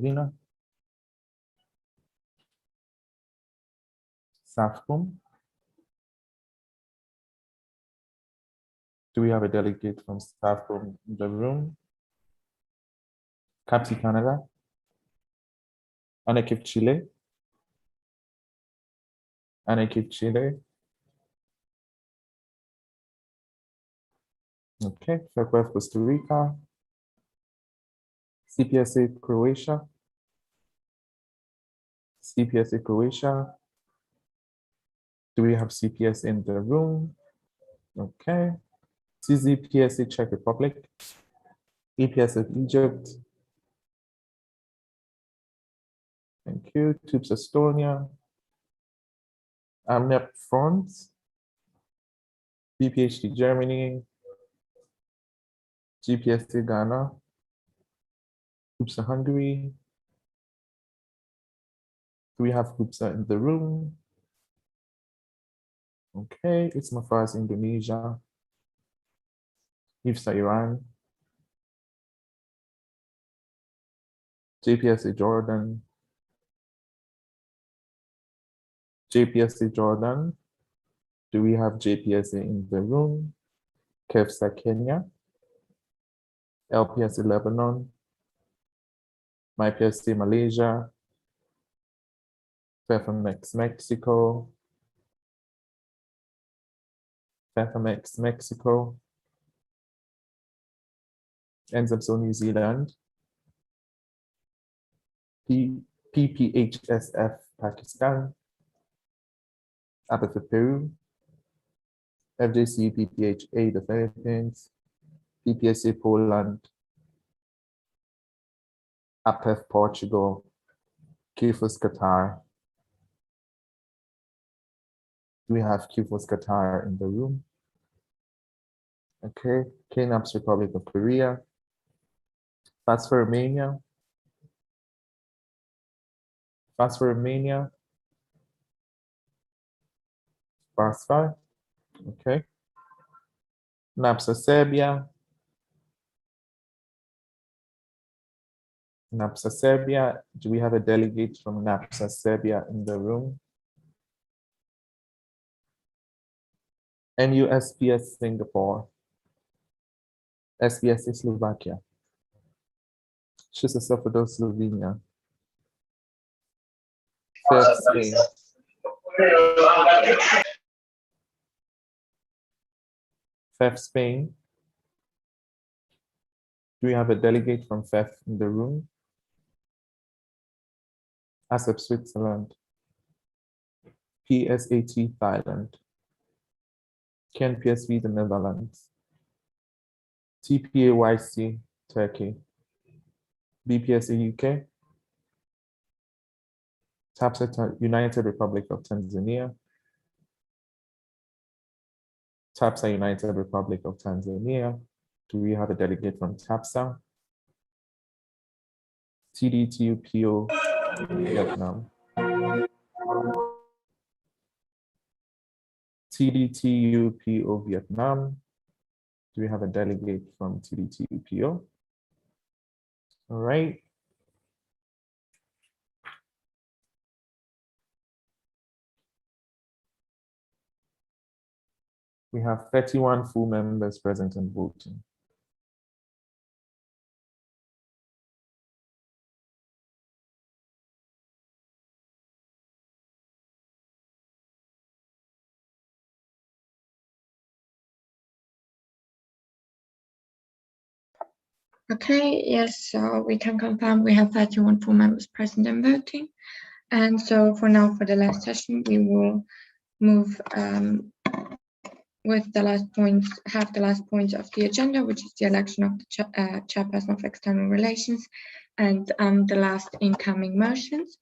Slovenia. SAFCOM. Do we have a delegate from SAFCOM in the room? CAPSI Canada. ANECIF Chile. ANECIF Chile. Okay, FECWEF Costa Rica. CPSA Croatia. CPSA Croatia. Do we have CPS in the room? Okay. CZPSA Czech Republic. EPSF Egypt. Thank you. TUPS Estonia. AMNEP France. BPHD Germany. GPSA Ghana. TUPS Hungary. Do we have TUPSA in the room? Okay, it's Mafaz Indonesia. IPSA Iran. JPSA Jordan. JPSA Jordan. Do we have JPSA in the room? KEFSA Kenya. LPSA Lebanon. MyPSA Malaysia. FEFMX Mexico. FEFMX Mexico. NZEPSO New Zealand. PPHSF Pakistan. APSF Peru. FJC PPHA the Philippines. PPSA Poland. APF Portugal. QFOS Qatar. Do we have QFOS Qatar in the room? Okay, KNAPS Republic of Korea. FASFA Romania. FASFA Romania. FASFA. Okay. NAPSA Serbia. NAPSA Serbia. Do we have a delegate from NAPSA Serbia in the room? NUSPS Singapore. SPSA Slovakia. SHISA Slovenia. FEF Spain. FEF Spain. Do we have a delegate from FEF in the room? ASEP Switzerland. PSAT Thailand. KNPSV the Netherlands. TPAYC Turkey. BPSA UK. TAPSA United Republic of Tanzania. TAPSA United Republic of Tanzania. Do we have a delegate from TAPSA? TDTUPO Vietnam. TDTUPO Vietnam. Do we have a delegate from TDTUPO? All right. We have 31 full members present and voting. Okay, yes, so we can confirm we have 31 full members present and voting. And so for now, for the last session, we will move with the last points, have the last points of the agenda, which is the election of the chairperson of external relations and the last incoming motions.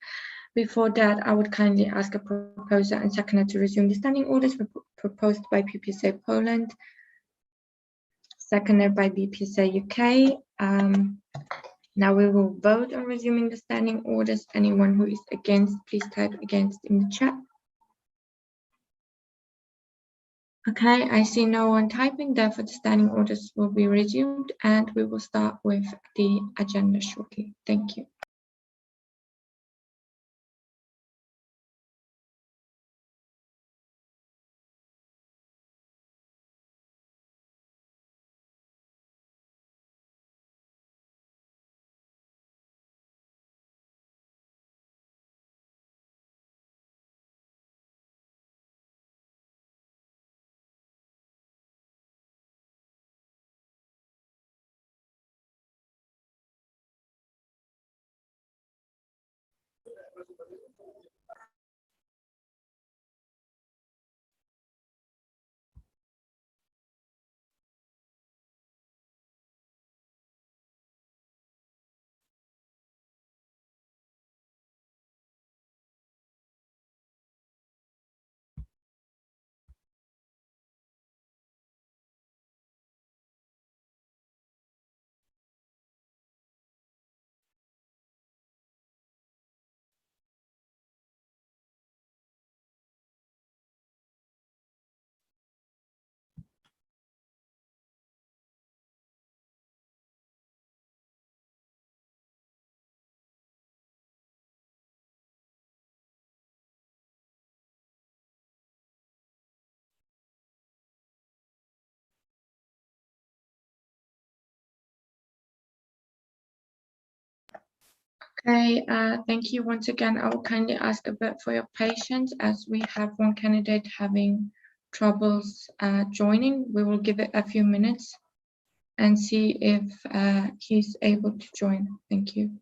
Before that, I would kindly ask a proposer and seconder to resume the standing orders proposed by PPSA Poland, seconded by BPSA UK. Now we will vote on resuming the standing orders. Anyone who is against, please type against in the chat. Okay, I see no one typing, therefore the standing orders will be resumed and we will start with the agenda shortly. Thank you. Okay, thank you once again. I will kindly ask a bit for your patience as we have one candidate having troubles joining. We will give it a few minutes and see if he's able to join. Thank you.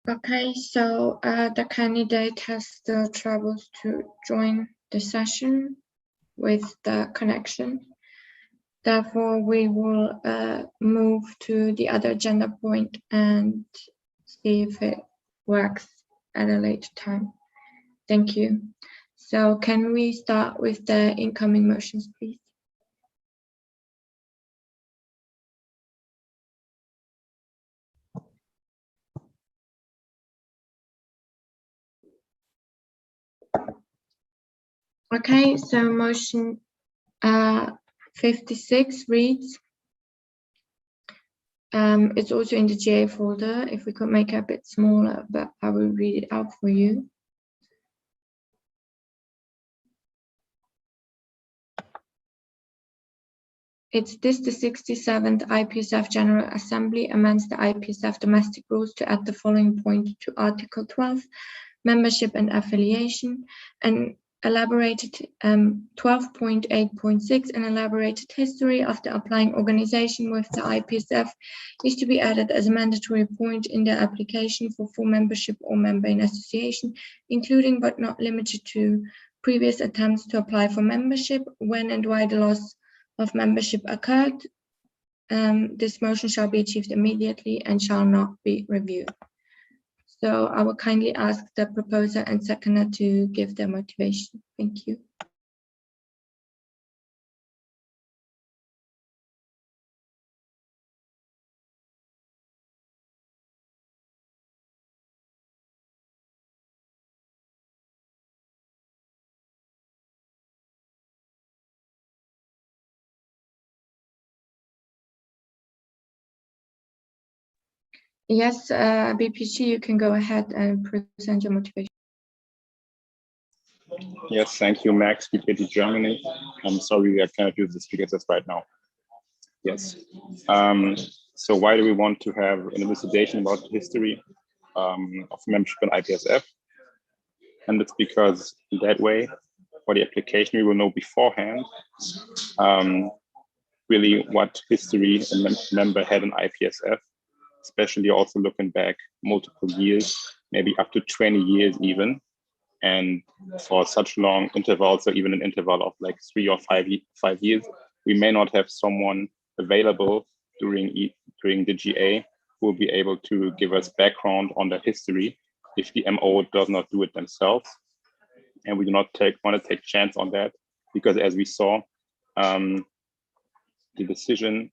Okay, so the candidate has the troubles to join the session with the connection. Therefore, we will move to the other agenda point and see if it works at a later time. Thank you. So can we start with the incoming motions, please? Okay, so motion 56 reads, it's also in the GA folder. If we could make it a bit smaller, but I will read it out for you. It's this the 67th IPSF General Assembly amends the IPSF domestic rules to add the following point to Article 12, membership and affiliation, and elaborated 12.8.6, an elaborated history of the applying organization with the IPSF is to be added as a mandatory point in the application for full membership or member in association, including but not limited to previous attempts to apply for membership, when and why the loss of membership occurred. This motion shall be achieved immediately and shall not be reviewed. So I will kindly ask the proposer and seconder to give their motivation. Thank you. Yes, BPG, you can go ahead and present your motivation. Yes, thank you, Max, BPG Germany. I'm sorry I cannot use the speaker test right now. Yes. So why do we want to have an investigation about the history of membership in IPSF? And it's because that way, for the application, we will know beforehand really what history a member had in IPSF, especially also looking back multiple years, maybe up to 20 years even. And for such long intervals, or even an interval of like 3 or 5 years, we may not have someone available during the GA who will be able to give us background on their history if the MO does not do it themselves. And we do not want to take chance on that, because as we saw, the decision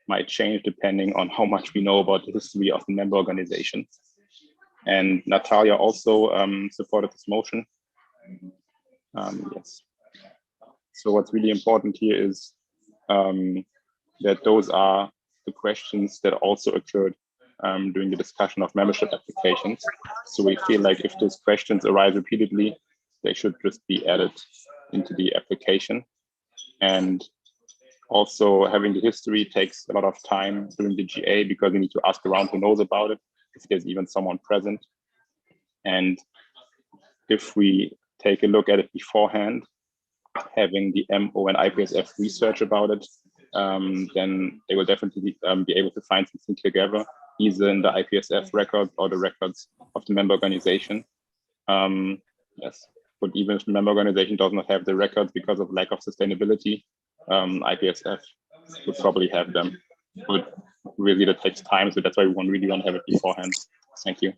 might change depending on how much we know about the history of the member organization. And Natalia also supported this motion. Yes. So what's really important here is that those are the questions that also occurred during the discussion of membership applications. So we feel like if those questions arise repeatedly, they should just be added into the application. And also having the history takes a lot of time during the GA, because we need to ask around who knows about it, if there's even someone present. And if we take a look at it beforehand, having the MO and IPSF research about it, then they will definitely be able to find something together, either in the IPSF records or the records of the member organization. Yes, but even if the member organization does not have the records because of lack of sustainability, IPSF would probably have them. But really that takes time, so that's why we really want to have it beforehand. Thank you.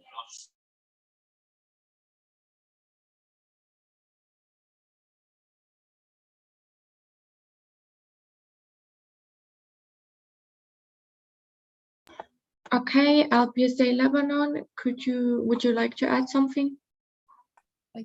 Okay, LPSA Lebanon, would you like to add something?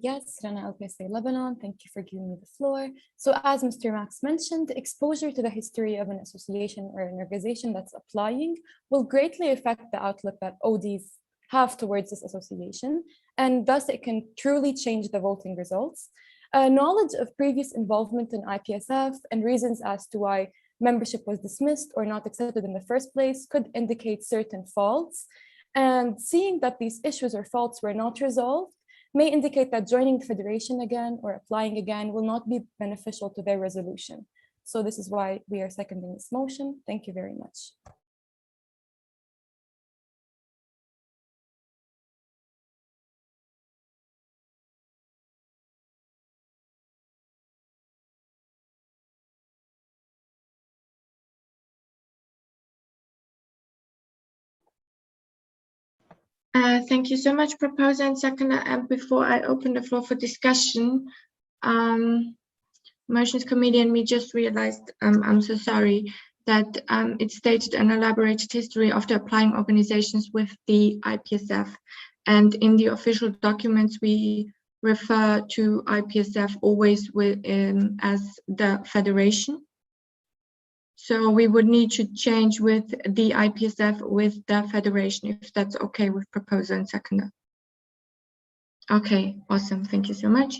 Yes, Rana LPSA Lebanon, thank you for giving me the floor. So as Mr. Max mentioned, exposure to the history of an association or an organization that's applying will greatly affect the outlook that ODs have towards this association, and thus it can truly change the voting results. Knowledge of previous involvement in IPSF and reasons as to why membership was dismissed or not accepted in the first place could indicate certain faults. And seeing that these issues or faults were not resolved may indicate that joining the federation again or applying again will not be beneficial to their resolution. So this is why we are seconding this motion. Thank you very much. Thank you so much, proposer and seconder. And before I open the floor for discussion, Motions Committee and me just realized, I'm so sorry, that it stated an elaborated history of the applying organizations with the IPSF. And in the official documents, we refer to IPSF always as the federation. So we would need to change with the IPSF with the federation, if that's okay with proposer and seconder. Okay, awesome. Thank you so much.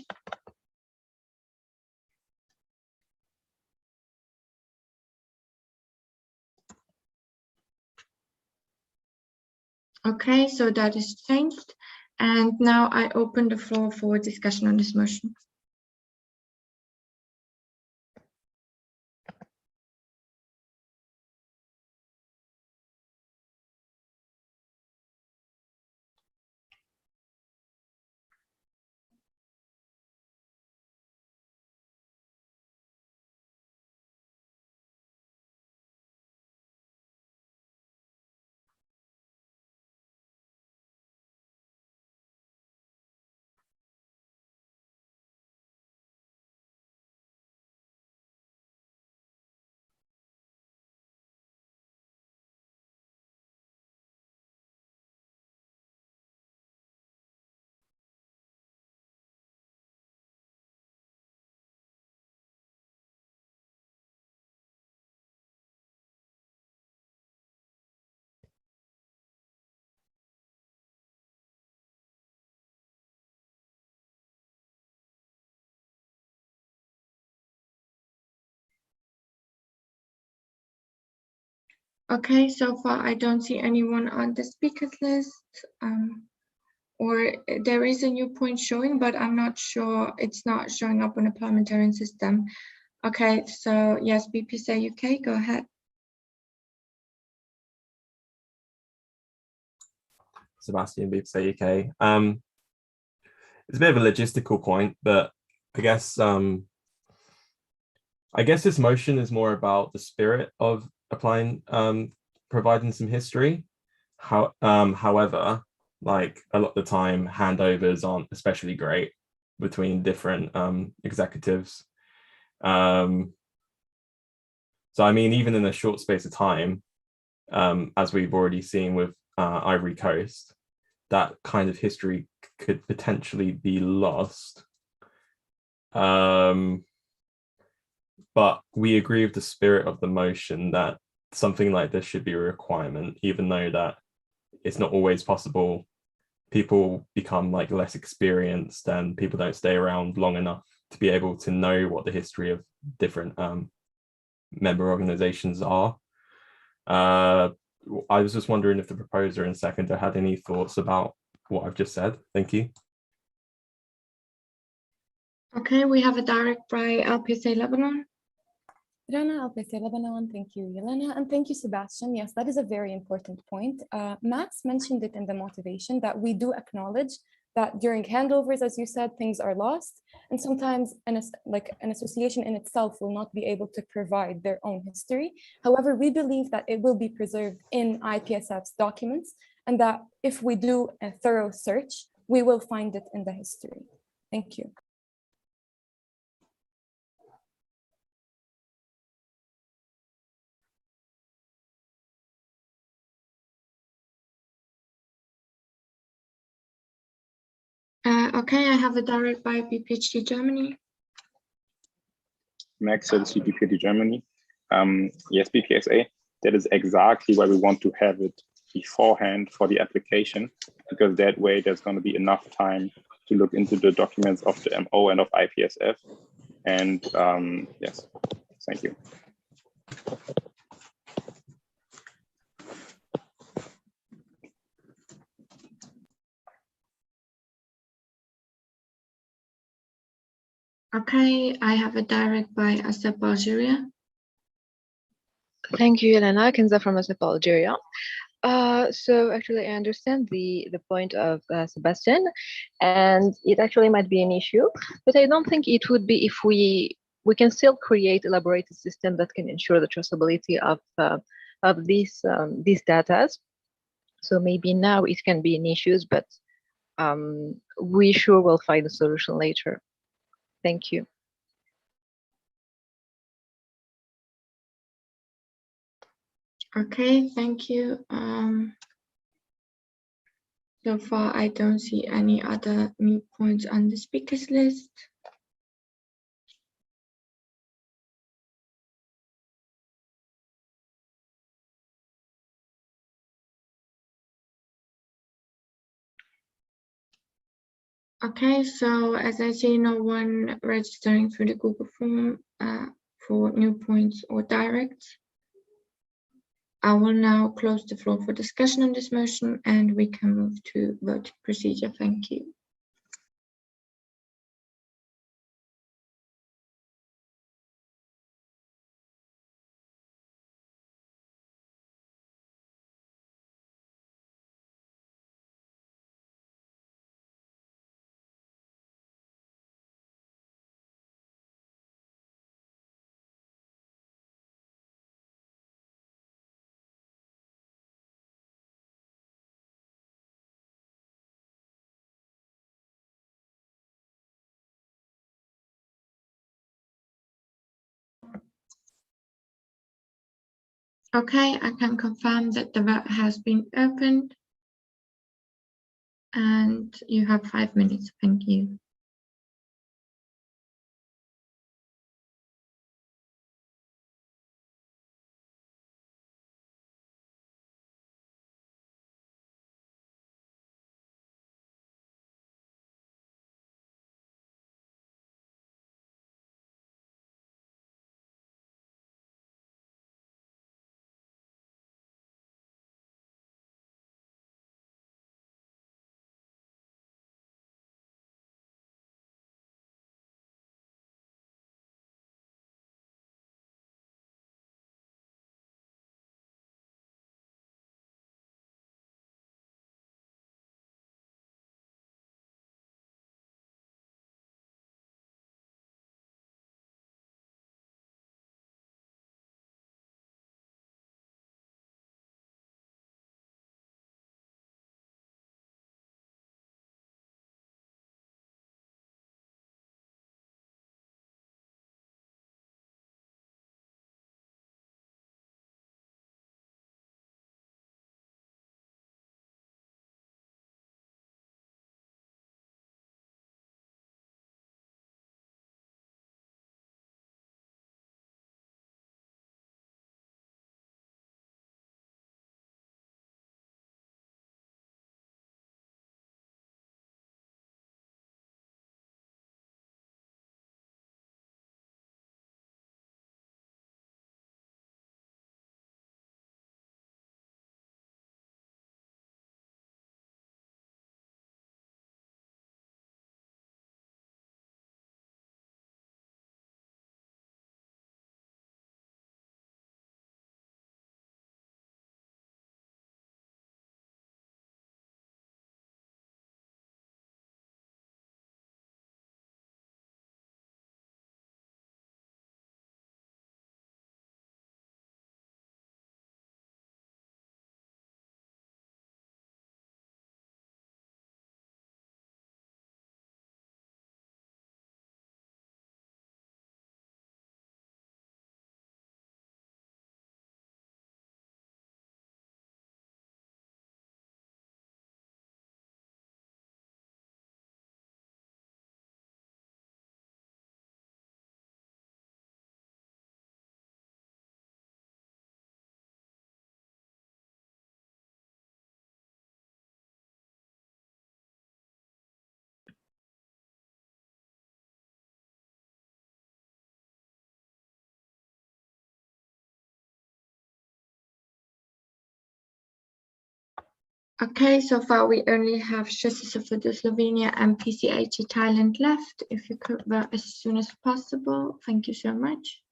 Okay, so that is changed. And now I open the floor for discussion on this motion. Okay, so far I don't see anyone on the speakers list, or there is a new point showing, but I'm not sure, it's not showing up on a parliamentarian system. Okay, so yes, BPSA UK, go ahead. Sebastian, BPSA UK. It's a bit of a logistical point, but I guess this motion is more about the spirit of applying, providing some history. However, like a lot of the time, handovers aren't especially great between different executives. So I mean, even in a short space of time, as we've already seen with Ivory Coast, that kind of history could potentially be lost. But we agree with the spirit of the motion that something like this should be a requirement, even though that it's not always possible. People become like less experienced and people don't stay around long enough to be able to know what the history of different member organizations are. I was just wondering if the proposer and seconder had any thoughts about what I've just said. Thank you. Okay, we have a direct by IPSA Lebanon. Rana, IPSA Lebanon, thank you, Yelena, and thank you, Sebastian. Yes, that is a very important point. Max mentioned it in the motivation that we do acknowledge that during handovers, as you said, things are lost, and sometimes an association in itself will not be able to provide their own history. However, we believe that it will be preserved in IPSF's documents, and that if we do a thorough search, we will find it in the history. Thank you. Okay, I have a direct by BPHD Germany. Max, CPPD Germany. Yes, BPSA, that is exactly why we want to have it beforehand for the application, because that way there's going to be enough time to look into the documents of the MO and of IPSF. And yes, thank you. Okay, I have a direct by ASEP Algeria. Thank you, Elena. Kenza from ASEP Algeria. So actually, I understand the point of Sebastian, and it actually might be an issue, but I don't think it would be if we can still create elaborated system that can ensure the traceability of these data. So maybe now it can be an issue, but we sure will find a solution later. Thank you. Okay, thank you. So far, I don't see any other new points on the speakers list. Okay, so as I see no one registering through the Google form for new points or directs, I will now close the floor for discussion on this motion and we can move to voting procedure. Thank you. Okay, I can confirm that the vote has been opened and you have 5 minutes. Thank you. Okay, so far we only have Shusisa for the Slovenia and PCH Thailand left. If you could vote as soon as possible, thank you so much.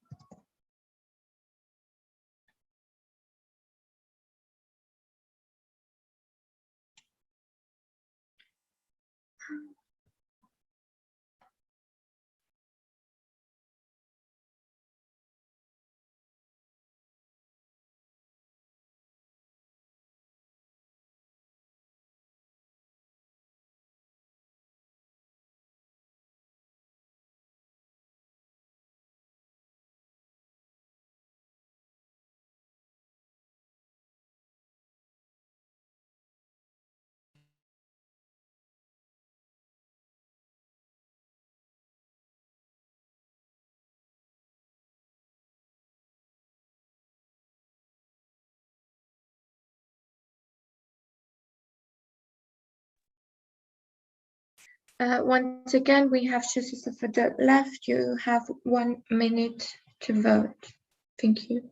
Once again, we have choices for the left. You have 1 minute to vote. Thank you.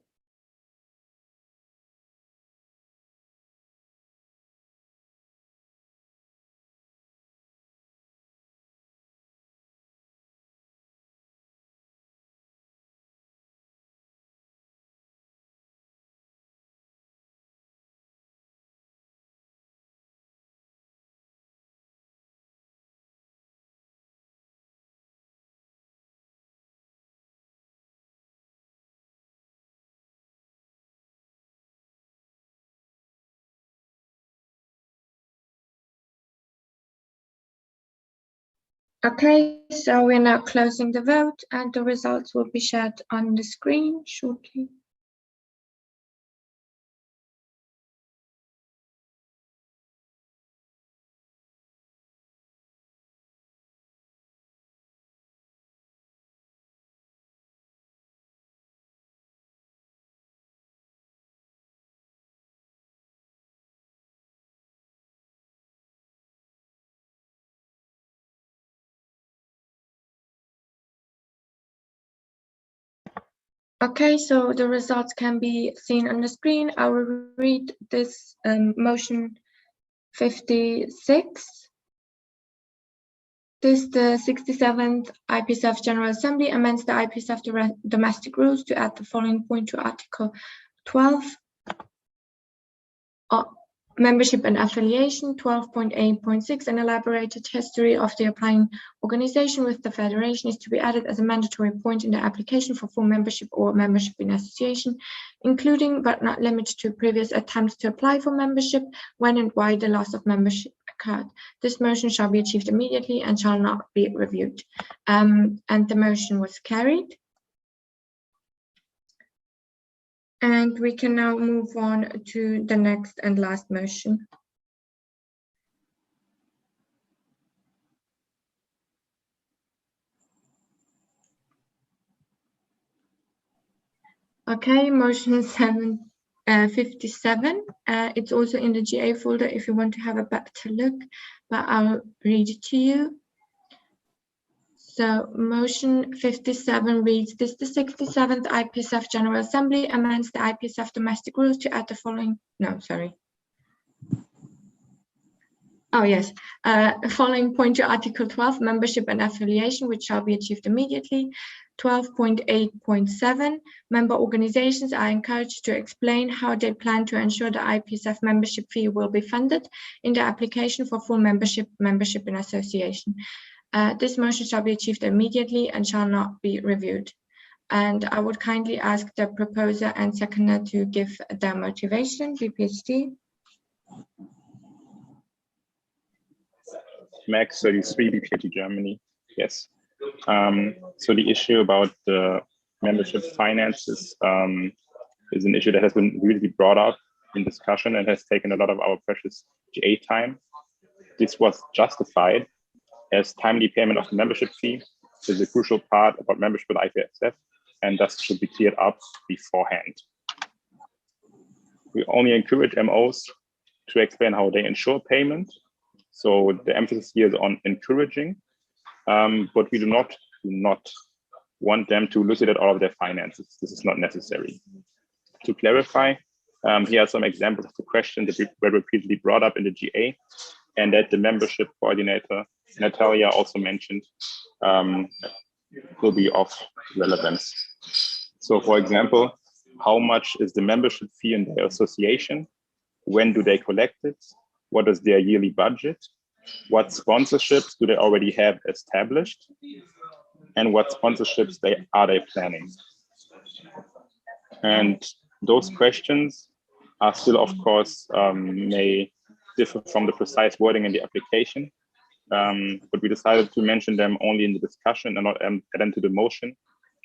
Okay, so we're now closing the vote and the results will be shared on the screen shortly. Okay, so the results can be seen on the screen. I will read this motion 56. This, the 67th IPSF General Assembly amends the IPSF domestic rules to add the following point to Article 12. Membership and affiliation, 12.8.6, an elaborated history of the applying organization with the federation is to be added as a mandatory point in the application for full membership or membership in association, including but not limited to previous attempts to apply for membership, when and why the loss of membership occurred. This motion shall be achieved immediately and shall not be reviewed. And the motion was carried. And we can now move on to the next and last motion. Okay, motion 57. It's also in the GA folder if you want to have a better look, but I'll read it to you. So motion 57 reads, this the 67th IPSF General Assembly amends the IPSF domestic rules to add the following, no, sorry. Oh, yes. Following point to Article 12, membership and affiliation, which shall be achieved immediately. 12.8.7, member organizations are encouraged to explain how they plan to ensure the IPSF membership fee will be funded in the application for full membership in association. This motion shall be achieved immediately and shall not be reviewed. And I would kindly ask the proposer and seconder to give their motivation, BPHD. Max 33, BPHD Germany. Yes. So the issue about the membership finances is an issue that has been really brought up in discussion and has taken a lot of our precious GA time. This was justified as timely payment of the membership fee is a crucial part about membership with IPSF and thus should be cleared up beforehand. We only encourage MOs to explain how they ensure payment. So the emphasis here is on encouraging, but we do not want them to elucidate all of their finances. This is not necessary. To clarify, here are some examples of the questions that were repeatedly brought up in the GA and that the membership coordinator, Natalia, also mentioned will be of relevance. So for example, how much is the membership fee in their association? When do they collect it? What is their yearly budget? What sponsorships do they already have established? And what sponsorships are they planning? And those questions are still, of course, may differ from the precise wording in the application, but we decided to mention them only in the discussion and not add them to the motion,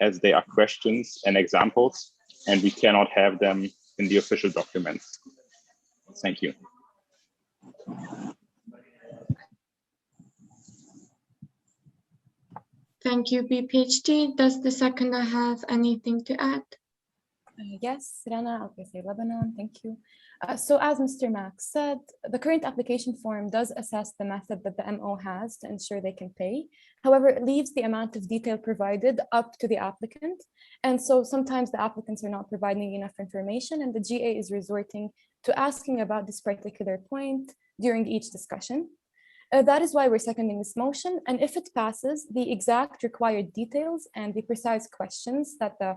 as they are questions and examples, and we cannot have them in the official documents. Thank you. Thank you, BPHD. Does the seconder have anything to add? Yes, Rana, IPSA Lebanon, thank you. So as Mr. Max said, the current application form does assess the method that the MO has to ensure they can pay. However, it leaves the amount of detail provided up to the applicant. And so sometimes the applicants are not providing enough information and the GA is resorting to asking about this particular point during each discussion. That is why we're seconding this motion. And if it passes, the exact required details and the precise questions that the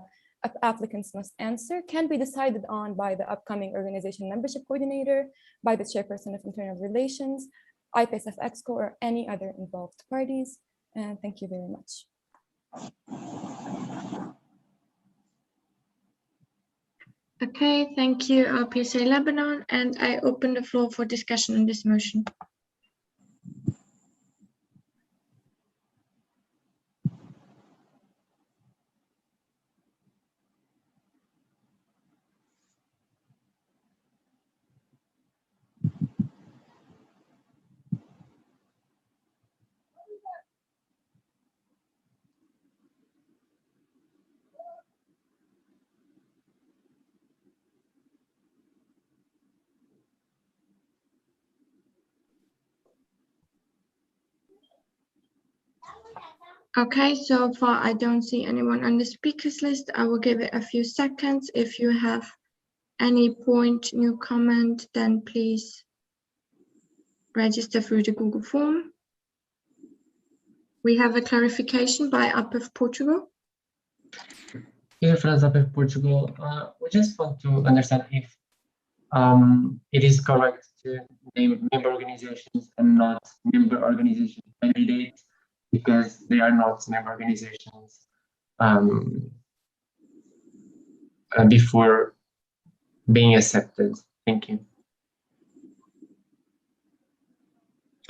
applicants must answer can be decided on by the upcoming organization membership coordinator, by the chairperson of internal relations, IPSF EXCO, or any other involved parties. And thank you very much. Okay, thank you, IPSA Lebanon, and I open the floor for discussion on this motion. Okay, so far I don't see anyone on the speakers list. I will give it a few seconds. If you have any point, new comment, then please register through the Google form. We have a clarification by UPF Portugal. Here from IPSF Portugal, we just want to understand if it is correct to name member organizations and not member organization candidates because they are not member organizations before being accepted. Thank you.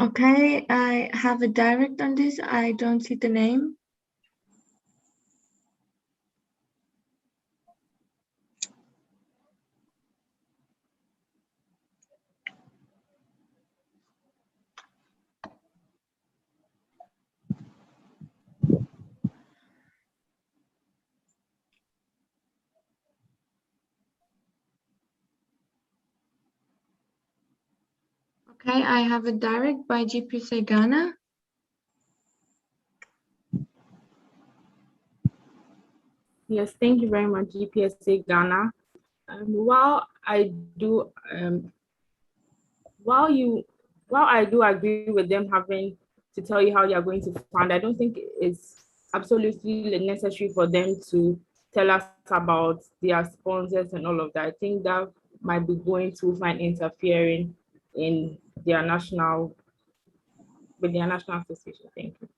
Okay, I have a direct on this. I don't see the name. Okay, I have a direct by GPSA Ghana. Yes, thank you very much, GPSA Ghana. While I do agree with them having to tell you how they are going to fund, I don't think it's absolutely necessary for them to tell us about their sponsors and all of that. I think that might be going too far and interfering in their national association. Thank you.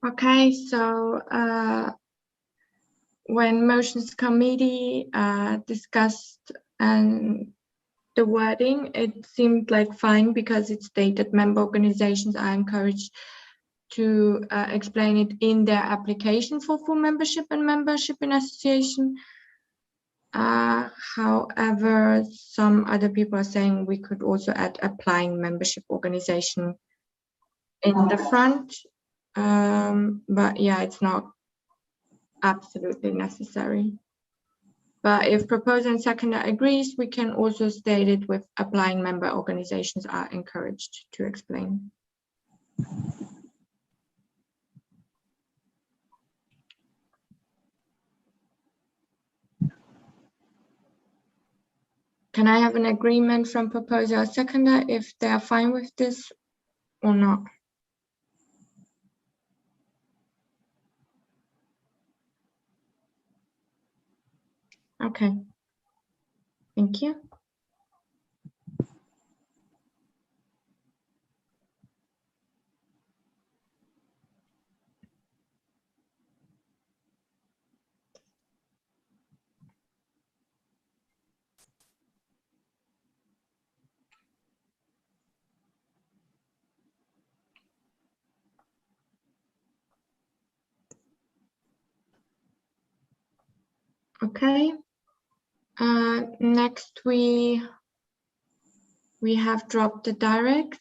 Okay, so when motions committee discussed and the wording, it seemed like fine because it stated member organizations are encouraged to explain it in their application for full membership and membership in association. However, some other people are saying we could also add applying membership organization in the front. But yeah, it's not absolutely necessary. But if proposer and seconder agrees, we can also state it with applying member organizations are encouraged to explain. Can I have an agreement from proposer or seconder if they are fine with this or not? Okay. Thank you. Okay. Next, we have dropped the direct.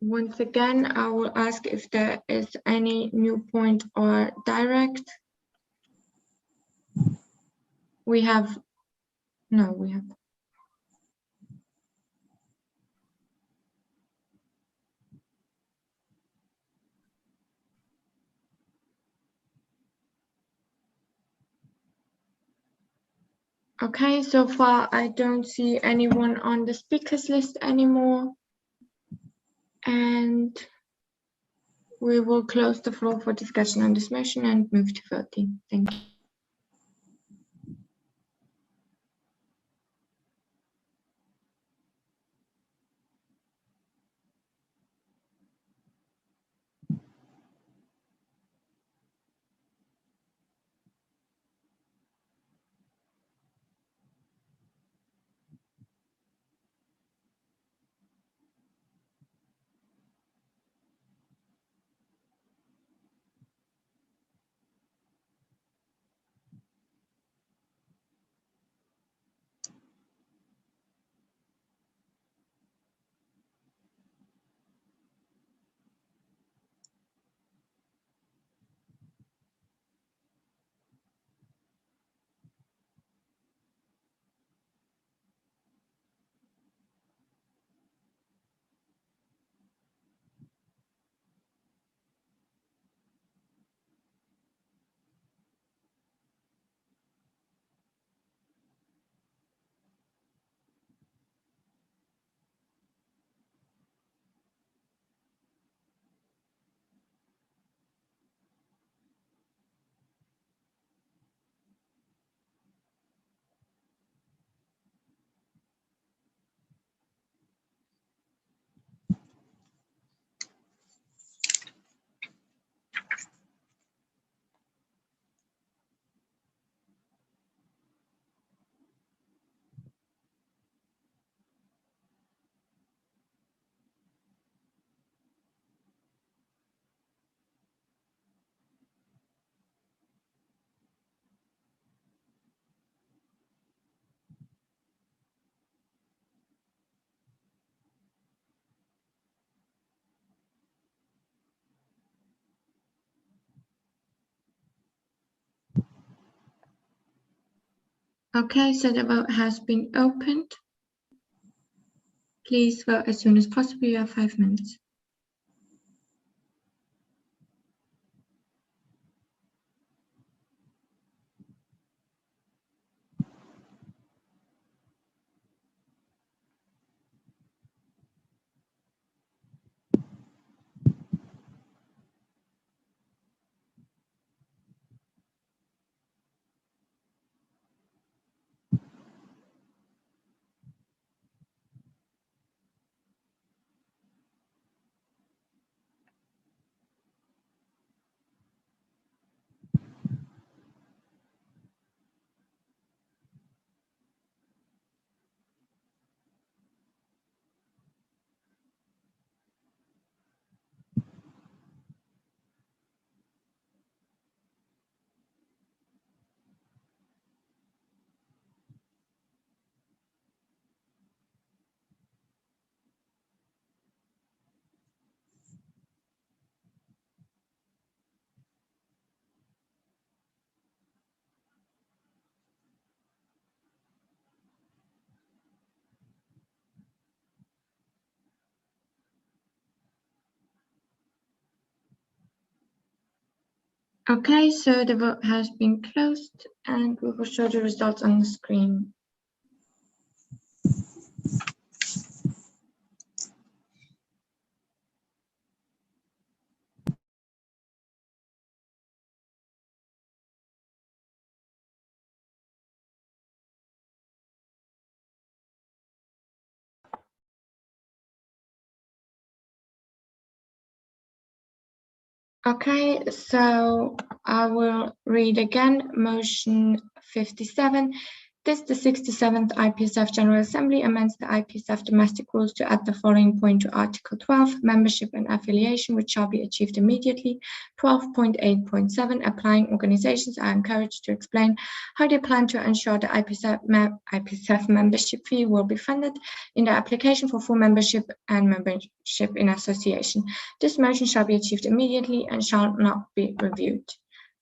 Once again, I will ask if there is any new point or direct. We have. Okay, so far I don't see anyone on the speakers list anymore. And we will close the floor for discussion on this motion and move to voting. Thank you. Okay, so the vote has been opened. Please vote as soon as possible. You have 5 minutes. Okay, so the vote has been closed and we will show the results on the screen. Okay, so I will read again motion 57. This, the 67th IPSF General Assembly amends the IPSF domestic rules to add the following point to Article 12, membership and affiliation, which shall be achieved immediately. 12.8.7, applying organizations are encouraged to explain how they plan to ensure the IPSF membership fee will be funded in the application for full membership and membership in association. This motion shall be achieved immediately and shall not be reviewed.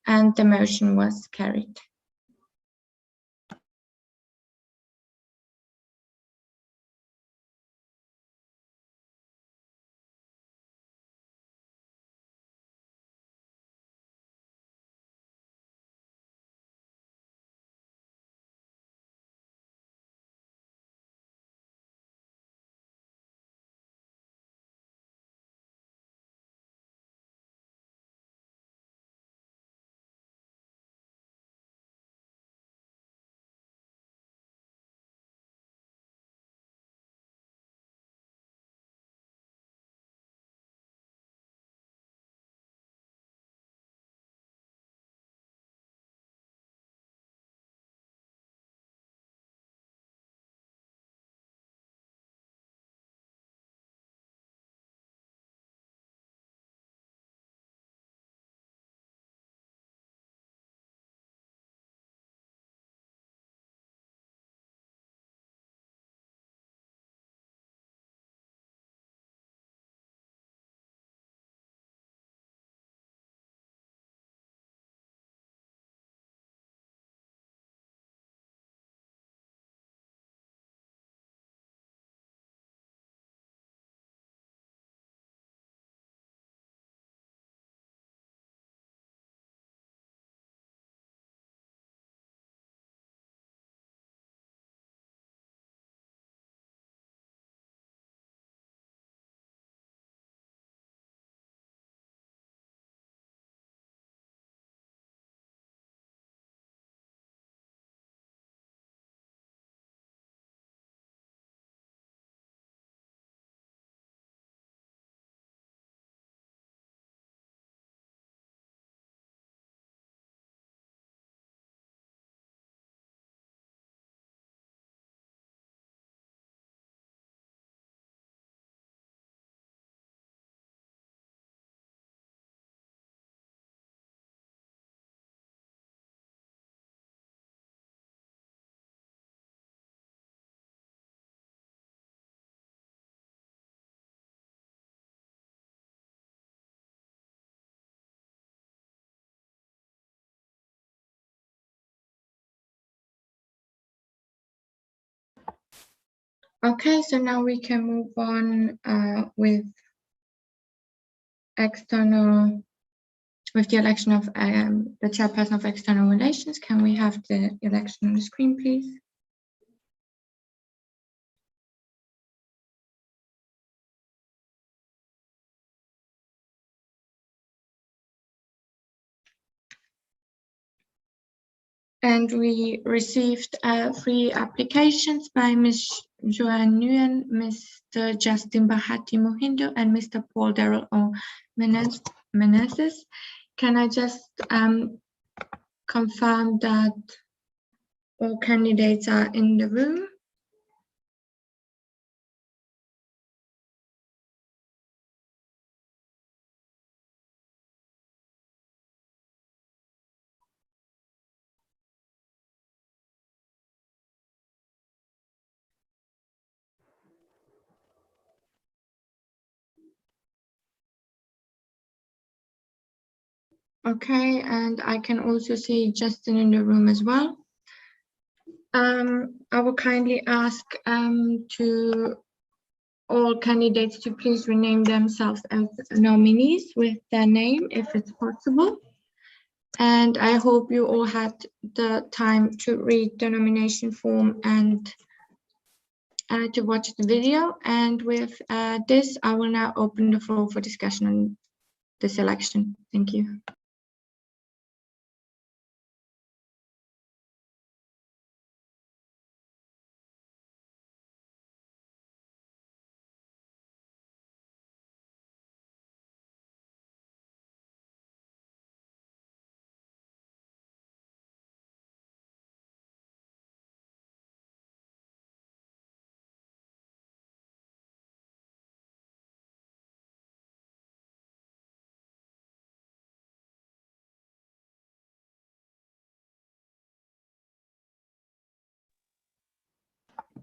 And the motion was carried. Okay, so now we can move on with the election of the chairperson of external relations. Can we have the election on the screen, please? And we received 3 applications by Ms. Joanne Nguyen, Mr. Justin Bahati Mohindo, and Mr. Paul Darrell O. Menezes. Can I just confirm that all candidates are in the room? Okay, and I can also see Justin in the room as well. I will kindly ask to all candidates to please rename themselves as nominees with their name, if it's possible. And I hope you all had the time to read the nomination form and to watch the video. And with this, I will now open the floor for discussion on the selection. Thank you.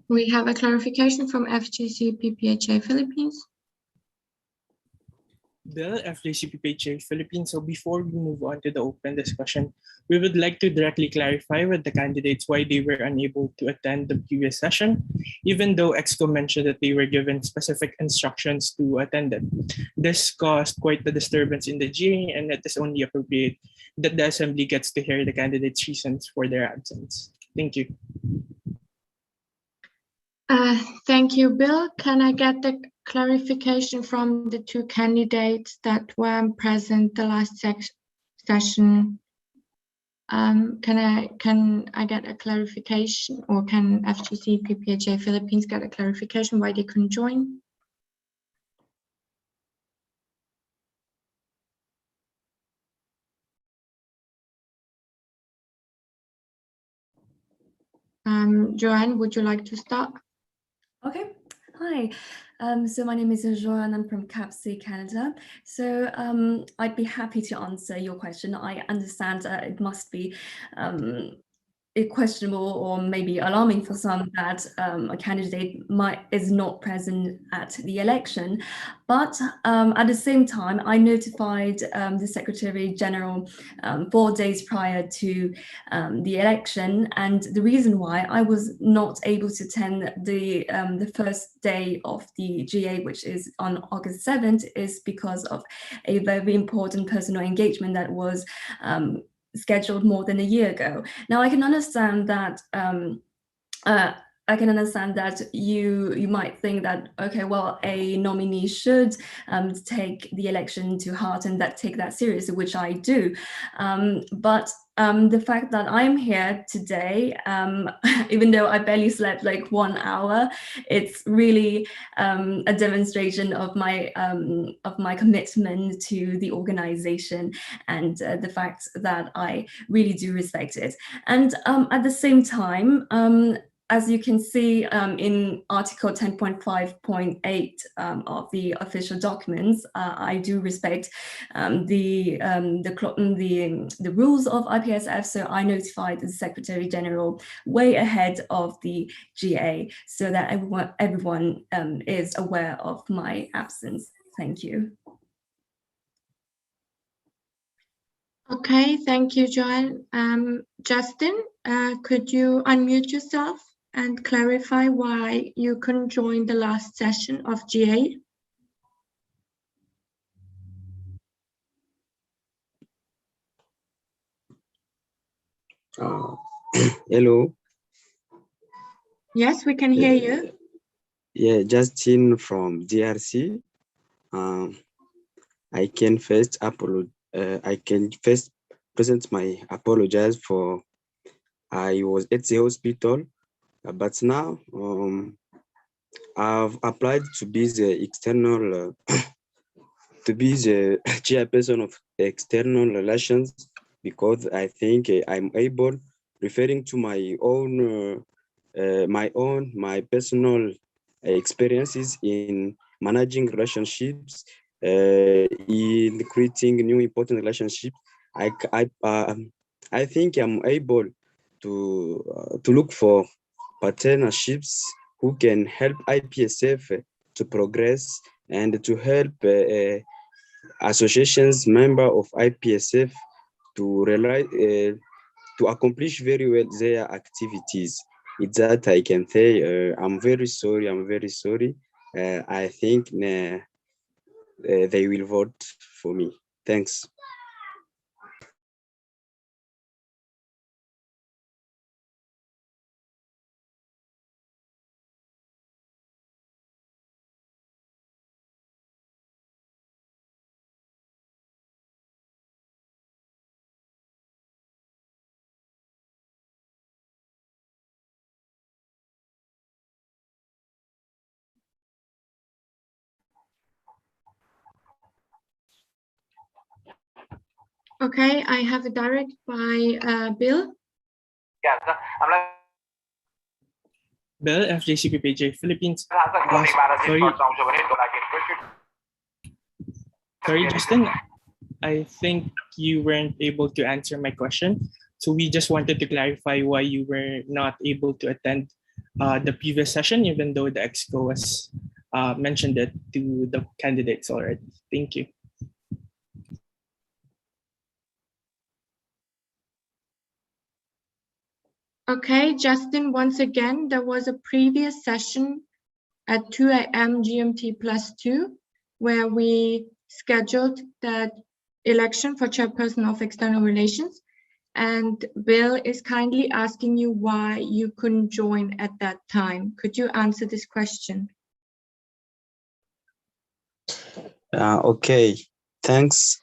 We have a clarification from FGC PPHA Philippines. The FJCPPHA Philippines. So before we move on to the open discussion, we would like to directly clarify with the candidates why they were unable to attend the previous session, even though EXCO mentioned that they were given specific instructions to attend it. This caused quite the disturbance in the GA, and it is only appropriate that the Assembly gets to hear the candidates' reasons for their absence. Thank you. Thank you, Bill. Can I get the clarification from the two candidates that were present the last session? Can I get a clarification, or can FGC PPHA Philippines get a clarification why they couldn't join? Joanne, would you like to start? Okay, hi. So my name is Joanne, I'm from CAPC Canada. So I'd be happy to answer your question. I understand it must be questionable or maybe alarming for some that a candidate is not present at the election. But at the same time, I notified the Secretary General 4 days prior to the election. And the reason why I was not able to attend the first day of the GA, which is on August 7th, is because of a very important personal engagement that was scheduled more than a year ago. Now I can understand that you might think that, okay, well, a nominee should take the election to heart and take that seriously, which I do. But the fact that I'm here today, even though I barely slept like 1 hour, it's really a demonstration of my commitment to the organization and the fact that I really do respect it. And at the same time, as you can see in Article 10.5.8 of the official documents, I do respect the rules of IPSF. So I notified the Secretary General way ahead of the GA so that everyone is aware of my absence. Thank you. Okay, thank you, Joanne. Justin, could you unmute yourself and clarify why you couldn't join the last session of GA? Hello. Yes, we can hear you. Yeah, Justin from DRC. I can first present my apologize for I was at the hospital, but now I've applied to be the external to be the chairperson of external relations because I think I'm able, referring to my own my personal experiences in managing relationships, in creating new important relationships. I think I'm able to look for partnerships who can help IPSF to progress and to help associations member of IPSF to realize to accomplish very well their activities. It's that I can say. I'm very sorry. I think they will vote for me. Thanks. Okay, I have a direct by Bill. Bill, FJCPPJ Philippines. Sorry, Justin. I think you weren't able to answer my question. So we just wanted to clarify why you were not able to attend the previous session, even though the EXCO has mentioned it to the candidates already. Thank you. Okay, Justin, once again, there was a previous session at 2 a.m. GMT +2, where we scheduled the election for chairperson of external relations. And Bill is kindly asking you why you couldn't join at that time. Could you answer this question? Okay, thanks.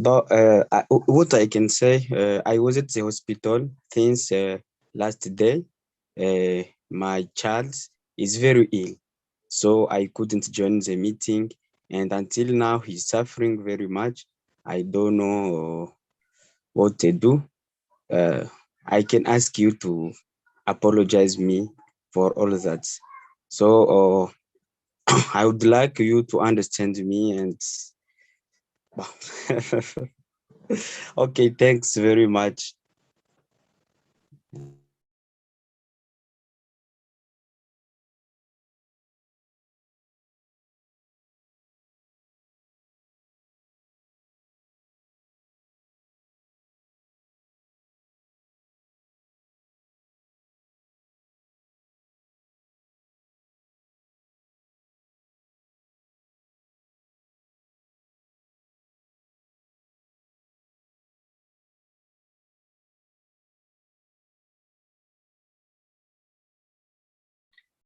What I can say, I was at the hospital since last day. My child is very ill, so I couldn't join the meeting. And until now, he's suffering very much. I don't know what to do. I can ask you to apologize me for all that. So I would like you to understand me and okay, thanks very much.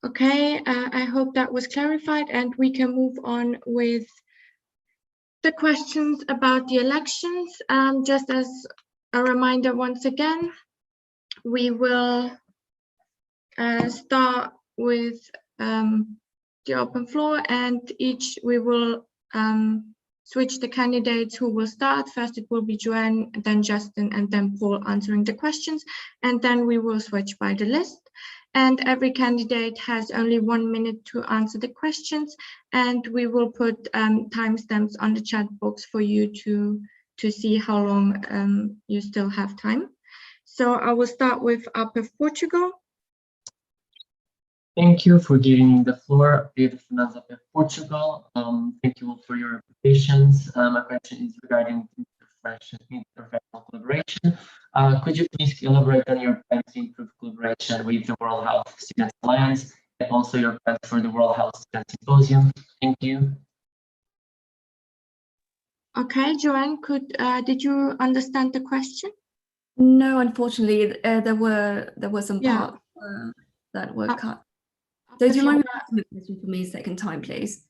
Okay, I hope that was clarified, and we can move on with the questions about the elections. Just as a reminder, once again, we will start with the open floor, and we will switch the candidates who will start. First it will be Joanne, then Justin, and then Paul answering the questions, and then we will switch by the list. And every candidate has only 1 minute to answer the questions, and we will put timestamps on the chat box for you to see how long you still have time. So I will start with IPSF Portugal. Thank you for giving me the floor. Pedro Fernandes of Portugal. Thank you all for your patience. My question is regarding interprofessional collaboration. Could you please elaborate on your plans to improve collaboration with the World Health Students Alliance and also your plans for the World Health Students Symposium? Thank you. Okay, Joanne, did you understand the question? No, unfortunately, there were some parts that were cut. So do you mind repeating the question for me a second time, please?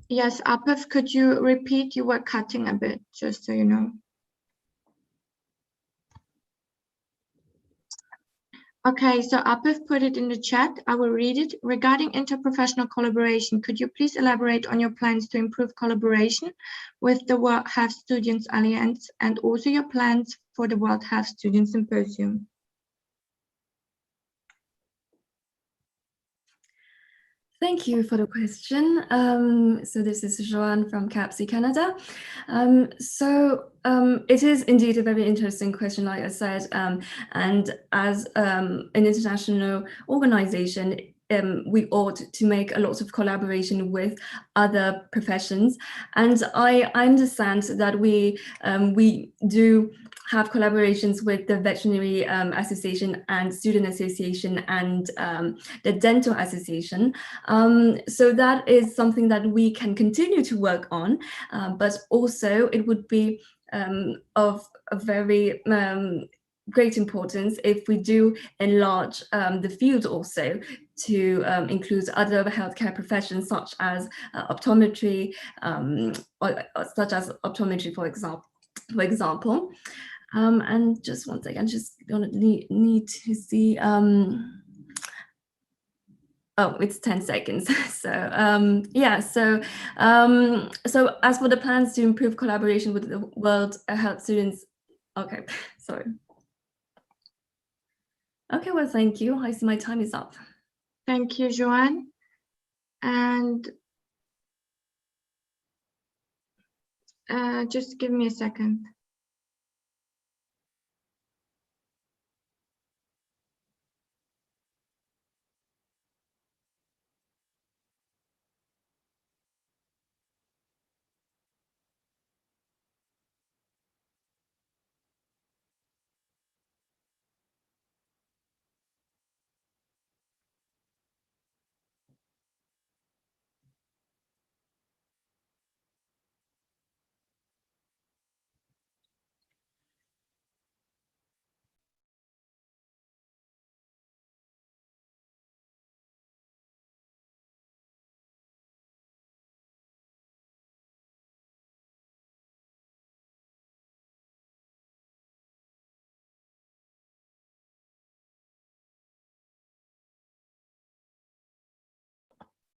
Yes, IPSF, could you repeat? You were cutting a bit, just so you know. Okay, so IPSF put it in the chat. I will read it. Regarding interprofessional collaboration, could you please elaborate on your plans to improve collaboration with the World Health Students Alliance and also your plans for the World Health Students Symposium? Thank you for the question. So this is Joanne from CAPSI Canada. It is indeed a very interesting question, like I said, and as an international organization, we ought to make a lot of collaboration with other professions. And I understand that we do have collaborations with the Veterinary Association and Student Association and the Dental Association. So that is something that we can continue to work on, but also it would be of a very great importance if we do enlarge the field also to include other healthcare professions such as optometry, for example. And just one second, just gonna need to see. Oh, it's 10 seconds. So yeah, so as for the plans to improve collaboration with the World Health students, okay, sorry. Okay, well, thank you. I see my time is up. Thank you, Joanne. And just give me a second.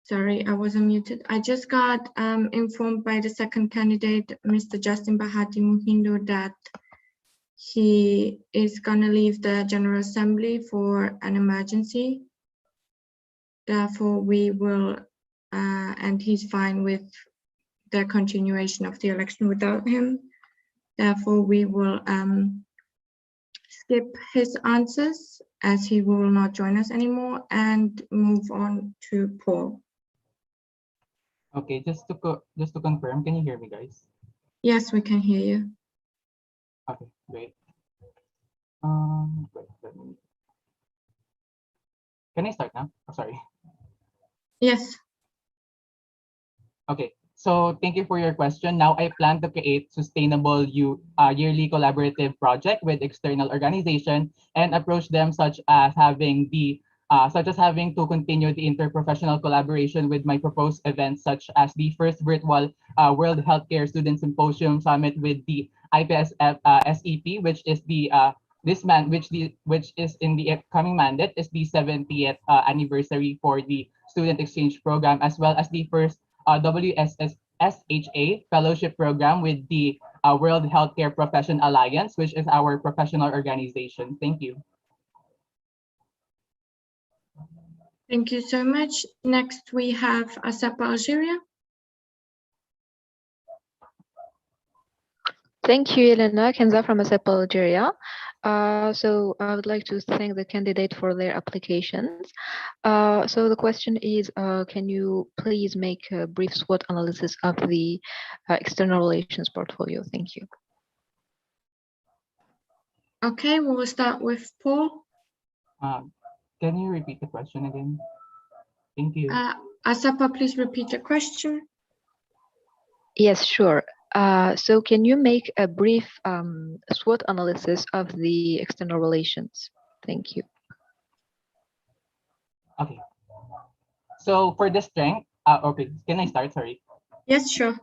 Sorry, I was unmuted. I just got informed by the second candidate, Mr. Justin Bahati Muhindo, that he is gonna leave the General Assembly for an emergency. Therefore, we will, and he's fine with the continuation of the election without him. Therefore, we will skip his answers as he will not join us anymore and move on to Paul. Okay, just to confirm, can you hear me, guys? Yes, we can hear you. Okay, great. Wait, can I start now? Oh, sorry. Yes. Okay, so thank you for your question. Now I plan to create sustainable yearly collaborative project with external organization and approach them such as having to continue the interprofessional collaboration with my proposed events, such as the first virtual World Healthcare Student Symposium Summit with the IPSF SEP, which is which is in the upcoming mandate, is the 70th anniversary for the student exchange program, as well as the first WSSHA fellowship program with the World Healthcare Profession Alliance, which is our professional organization. Thank you. Thank you so much. Next, we have Asapa Algeria. Thank you, Elena. Kenza from ASEP Algeria. So I would like to thank the candidate for their applications. So the question is, can you please make a brief SWOT analysis of the external relations portfolio? Thank you. Okay, we will start with Paul. Can you repeat the question again? Thank you. Asapa, please repeat the question. Yes, sure. So can you make a brief SWOT analysis of the external relations? Thank you. Okay. So for the strength, okay, can I start? Sorry. Yes, sure.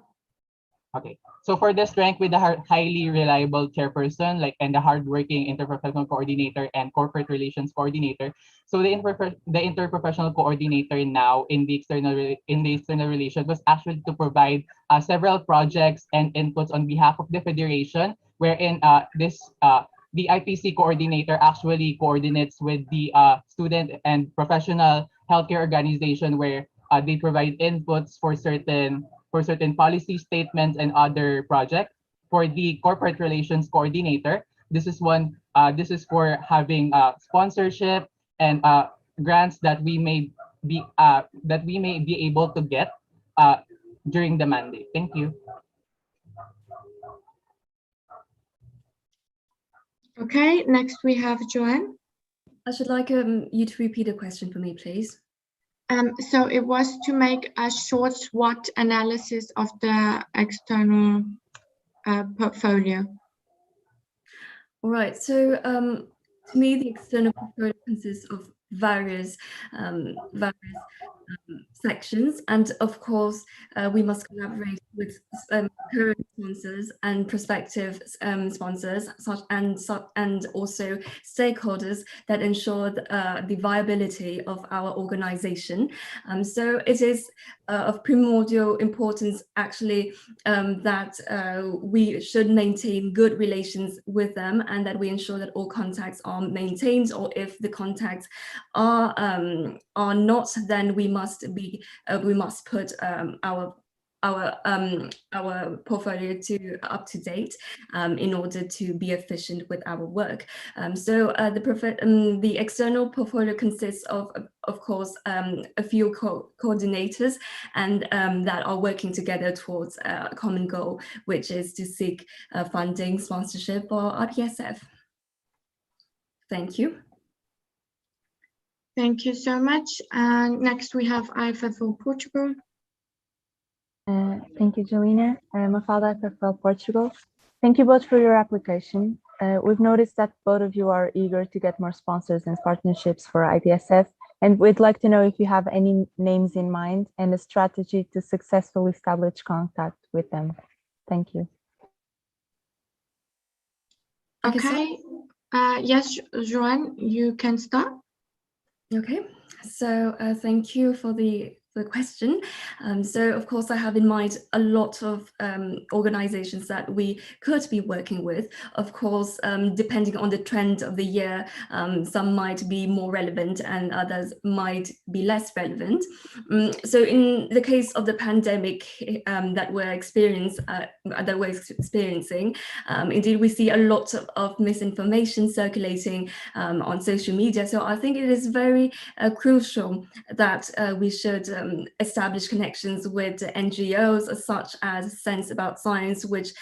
Okay. So for the strength with the highly reliable chairperson, and the hardworking interprofessional coordinator and corporate relations coordinator. So the interprofessional coordinator now in the external relations was actually to provide several projects and inputs on behalf of the federation, wherein the IPC coordinator actually coordinates with the student and professional healthcare organization, where they provide inputs for certain policy statements and other projects. For the corporate relations coordinator, this is for having sponsorship and grants that we may be able to get during the mandate. Thank you. Okay, next we have Joanne. I should like you to repeat the question for me, please. So it was to make a short SWOT analysis of the external portfolio. All right. So to me, the external portfolio consists of various sections. And of course, we must collaborate with current sponsors and prospective sponsors, and also stakeholders that ensure the viability of our organization. So it is of primordial importance, actually, that we should maintain good relations with them, and that we ensure that all contacts are maintained, or if the contacts are not, then we must put our portfolio up to date in order to be efficient with our work. So the external portfolio consists of course, a few coordinators, and that are working together towards a common goal, which is to seek funding, sponsorship for IPSF. Thank you. Thank you so much. And next we have IFA for Portugal. Thank you, Jolina. Mafalda for Portugal. Thank you both for your application. We've noticed that both of you are eager to get more sponsors and partnerships for IPSF, and we'd like to know if you have any names in mind and a strategy to successfully establish contact with them. Thank you. Okay. Yes, Joanne, you can start. Okay, so thank you for the question. So of course I have in mind a lot of organizations that we could be working with. Of course, depending on the trend of the year, some might be more relevant and others might be less relevant. So in the case of the pandemic that we're experiencing, indeed we see a lot of misinformation circulating on social media. So I think it is very crucial that we should establish connections with NGOs such as Sense About Science, which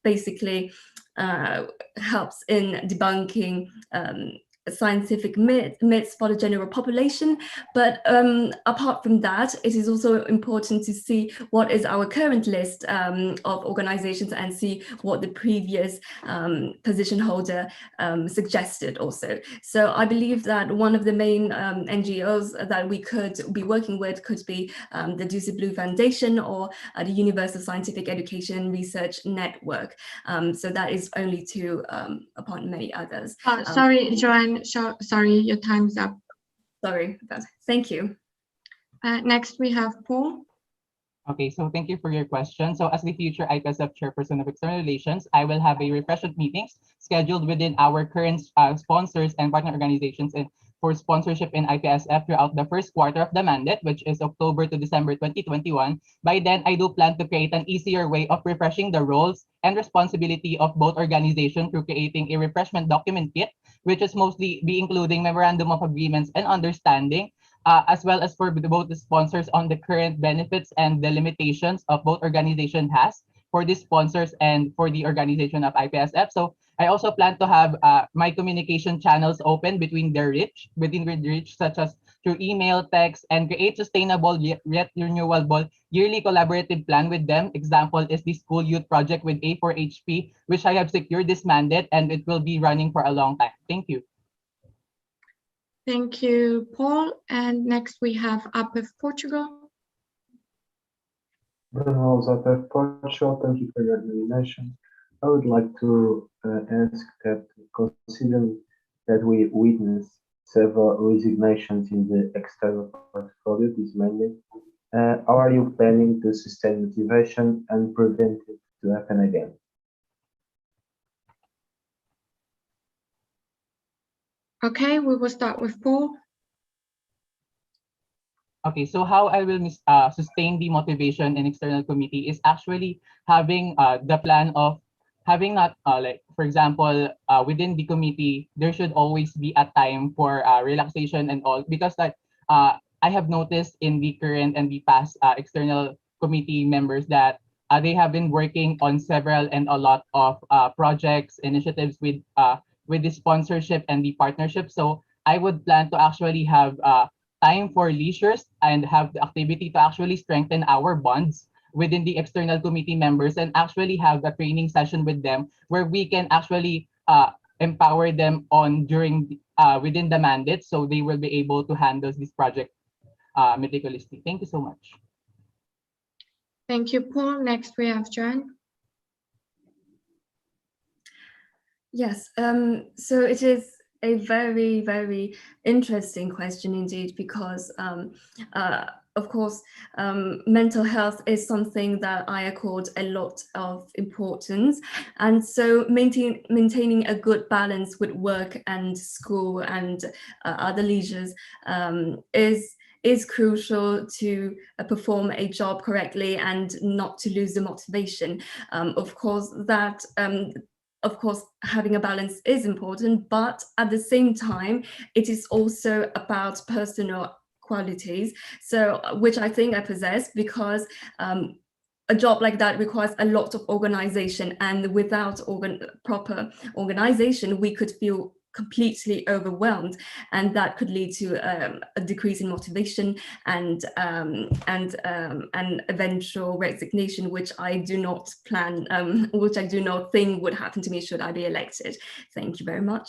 basically helps in debunking scientific myths for the general population. But apart from that, it is also important to see what is our current list of organizations and see what the previous position holder suggested also. So I believe that one of the main NGOs that we could be working with could be the Duce Blue Foundation or the Universal Scientific Education Research Network. So that is only two upon many others. Sorry, Joanne. Sorry, your time's up. Sorry, thank you. Next, we have Paul. Okay, so thank you for your question. So as the future IPSF Chairperson of External Relations, I will have a refreshment meetings scheduled within our current sponsors and partner organizations for sponsorship in IPSF throughout the first quarter of the mandate, which is October to December 2021. By then, I do plan to create an easier way of refreshing the roles and responsibility of both organizations through creating a refreshment document kit, which is mostly be including memorandum of agreements and understanding, as well as for both the sponsors on the current benefits and the limitations of both organization has for the sponsors and for the organization of IPSF. So I also plan to have my communication channels open within the reach, such as through email, text, and create sustainable yet renewable yearly collaborative plan with them. Example is the school youth project with A4HP, which I have secured this mandate and it will be running for a long time. Thank you. Thank you, Paul. And next we have IPF Portugal. Bruno IPF Portugal, thank you for your nomination. I would like to ask that, considering that we witnessed several resignations in the external portfolio this mandate, how are you planning to sustain motivation and prevent it to happen again? Okay, we will start with Paul. Okay, so how I will sustain the motivation in external committee is actually having the plan of having not like, for example, within the committee, there should always be a time for relaxation and all, because like I have noticed in the current and the past external committee members that they have been working on several and a lot of projects, initiatives with the sponsorship and the partnership. So I would plan to actually have time for leisures and have the activity to actually strengthen our bonds within the external committee members and actually have a training session with them where we can actually empower them on during within the mandate, so they will be able to handle this project meticulously. Thank you so much. Thank you, Paul. Next, we have Joanne. Yes, so it is a very, very interesting question indeed, because of course, mental health is something that I accord a lot of importance. And so maintaining a good balance with work and school and other leisures is crucial to perform a job correctly and not to lose the motivation. Of course, having a balance is important, but at the same time, it is also about personal qualities. So, which I think I possess, because a job like that requires a lot of organization, and without proper organization, we could feel completely overwhelmed, and that could lead to a decrease in motivation and eventual resignation, which I do not plan, which I do not think would happen to me should I be elected. Thank you very much.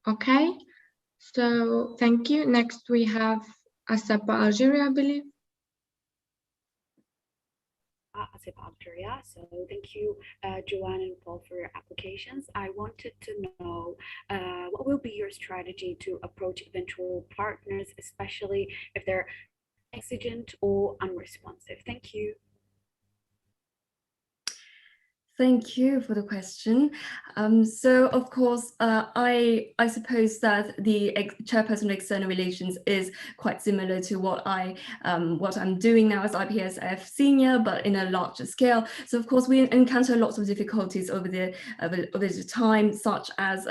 Okay, so thank you. Next, we have Asapa Algeria, I believe. Asipa Algeria. So thank you, Joanne and Paul, for your applications. I wanted to know what will be your strategy to approach eventual partners, especially if they're exigent or unresponsive. Thank you. Thank you for the question. So, of course, I suppose that the chairperson of external relations is quite similar to what I'm doing now as IPSF senior, but in a larger scale. So, of course, we encounter lots of difficulties over the time, such as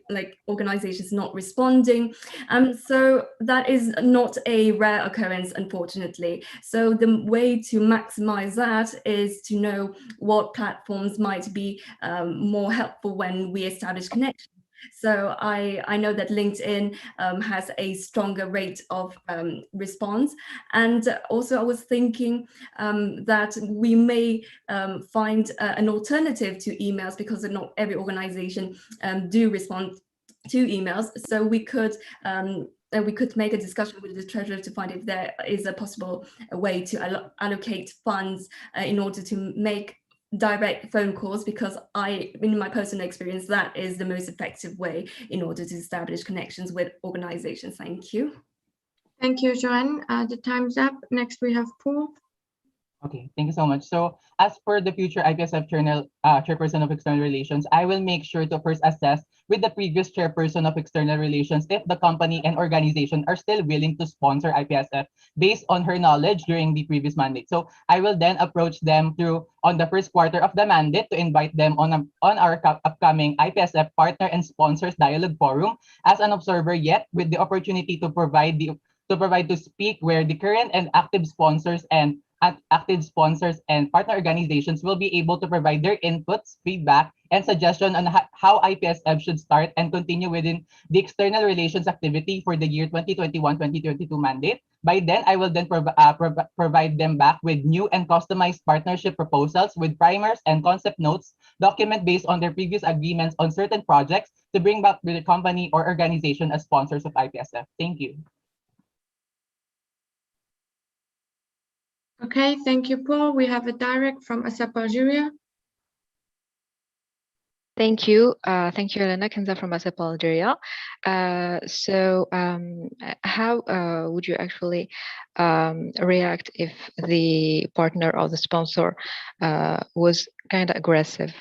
like organizations not responding. So that is not a rare occurrence, unfortunately. So the way to maximize that is to know what platforms might be more helpful when we establish connections. So I know that LinkedIn has a stronger rate of response. And also I was thinking that we may find an alternative to emails, because not every organization do respond to emails. So we could make a discussion with the treasurer to find if there is a possible way to allocate funds in order to make direct phone calls, because in my personal experience, that is the most effective way in order to establish connections with organizations. Thank you. Thank you, Joanne. The time's up. Next, we have Paul. Okay, thank you so much. So as for the future IPSF chairperson of external relations, I will make sure to first assess with the previous chairperson of external relations if the company and organization are still willing to sponsor IPSF based on her knowledge during the previous mandate. So I will then approach them on the first quarter of the mandate to invite them on our upcoming IPSF partner and sponsors dialogue forum as an observer, yet with the opportunity to provide to speak where the current and active sponsors and partner organizations will be able to provide their inputs, feedback, and suggestion on how IPSF should start and continue within the external relations activity for the year 2021-2022 mandate. By then, I will then provide them back with new and customized partnership proposals with primers and concept notes, document based on their previous agreements on certain projects to bring back to the company or organization as sponsors of IPSF. Thank you. Okay, thank you, Paul. We have a direct from Asapa Algeria. Thank you. Thank you, Elena. Kenza from ASEP Algeria. How would you actually react if the partner or the sponsor was kind of aggressive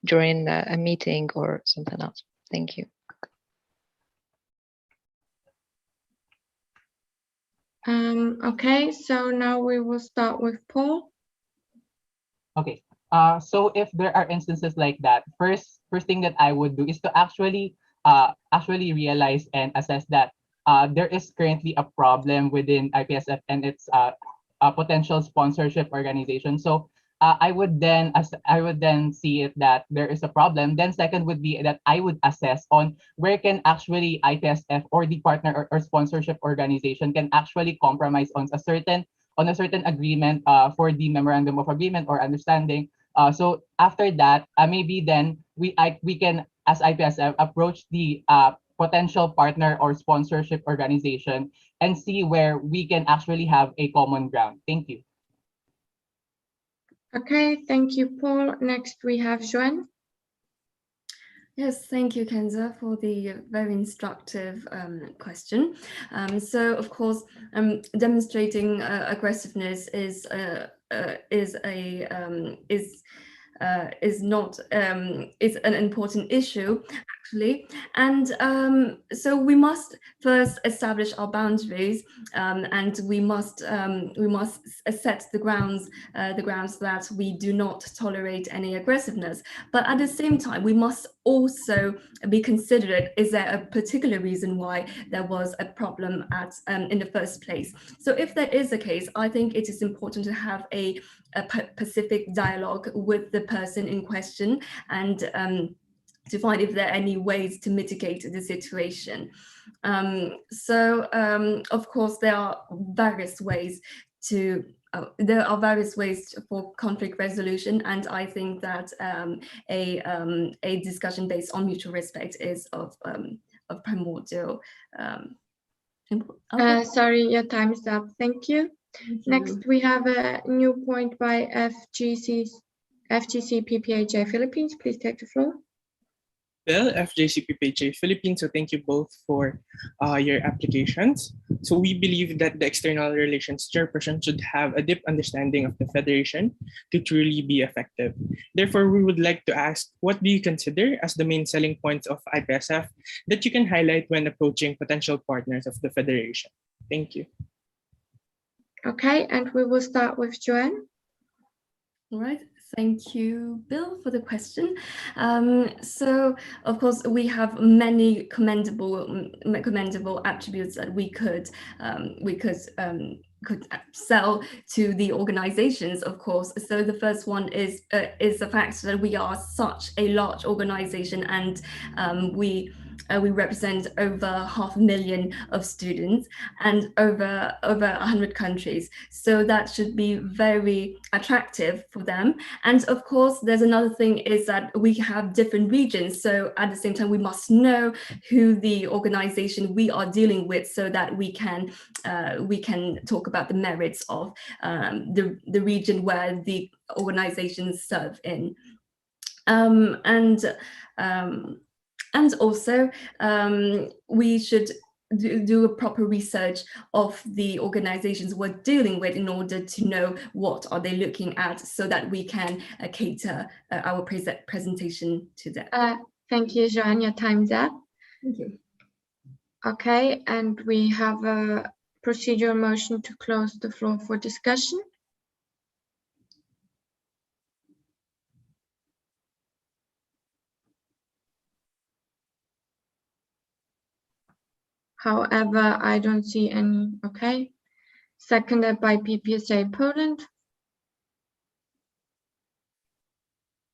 during a meeting or something else? Thank you. Okay, so now we will start with Paul. Okay. So if there are instances like that, first thing that I would do is to actually realize and assess that there is currently a problem within IPSF and its potential sponsorship organization. So I would then see it that there is a problem. Then second would be that I would assess on where can actually IPSF or the partner or sponsorship organization can actually compromise on a certain agreement for the memorandum of agreement or understanding. So after that, maybe then we can, as IPSF, approach the potential partner or sponsorship organization and see where we can actually have a common ground. Thank you. Okay, thank you, Paul. Next, we have Joanne. Yes, thank you, Kenza, for the very instructive question. So, of course, demonstrating aggressiveness is not is an important issue actually, and so we must first establish our boundaries, and we must set the grounds that we do not tolerate any aggressiveness. But at the same time, we must also be considerate. Is there a particular reason why there was a problem in the first place? So if there is a case, I think it is important to have a pacific dialogue with the person in question and to find if there are any ways to mitigate the situation. Of course, there are various ways for conflict resolution, and I think that a discussion based on mutual respect is of primordial. Sorry, your time is up. Thank you. Next, we have a new point by FGC PPHA Philippines. Please take the floor. Well, FJCPPHA Philippines, so thank you both for your applications. So we believe that the External Relations Chairperson should have a deep understanding of the Federation to truly be effective. Therefore, we would like to ask, what do you consider as the main selling points of IPSF that you can highlight when approaching potential partners of the Federation? Thank you. Okay, and we will start with Joanne. All right, thank you, Bill, for the question. So, of course, we have many commendable attributes that we could sell to the organizations, of course. So the first one is the fact that we are such a large organization, and we represent over 500,000 of students and over 100 countries. So that should be very attractive for them. And of course, there's another thing is that we have different regions. So at the same time, we must know who the organization we are dealing with so that we can talk about the merits of the region where the organizations serve in. And also, we should do a proper research of the organizations we're dealing with in order to know what are they looking at so that we can cater our presentation to them. Thank you, Joanne. Your time's up. Thank you. Okay, and we have a procedural motion to close the floor for discussion. However, I don't see any. Okay. Seconded by PPSA Poland.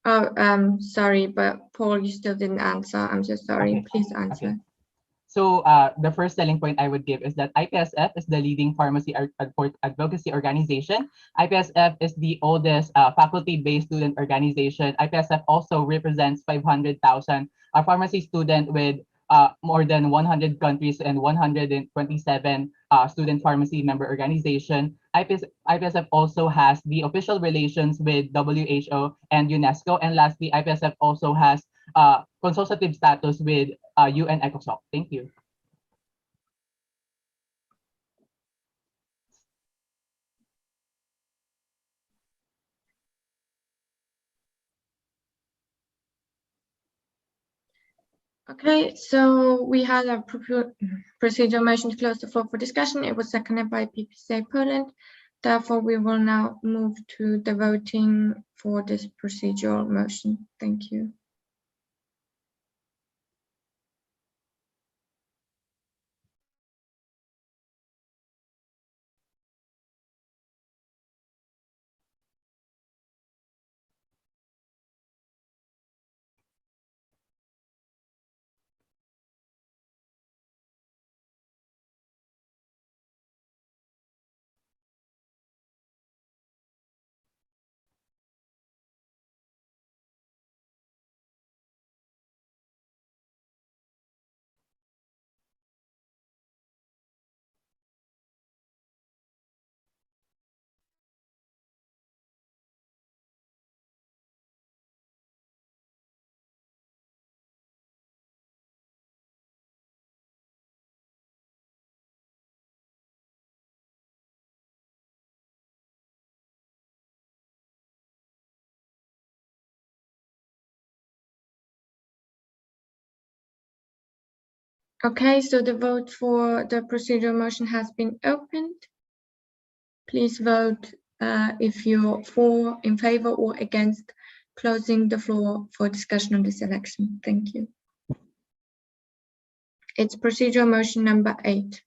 Oh, sorry, but Paul, you still didn't answer. I'm so sorry. Okay. Please answer. Okay. So the first selling point I would give is that IPSF is the leading pharmacy advocacy organization. IPSF is the oldest faculty-based student organization. IPSF also represents 500,000 pharmacy students with more than 100 countries and 127 student pharmacy member organization. IPSF also has the official relations with WHO and UNESCO. And lastly, IPSF also has consultative status with UN ECOSOC. Thank you. Okay, so we had a procedural motion to close the floor for discussion. It was seconded by PPSA Poland. Therefore, we will now move to the voting for this procedural motion. Thank you. Okay, so the vote for the procedural motion has been opened. Please vote if you're for, in favor, or against closing the floor for discussion on this election. Thank you. It's procedural motion number 8.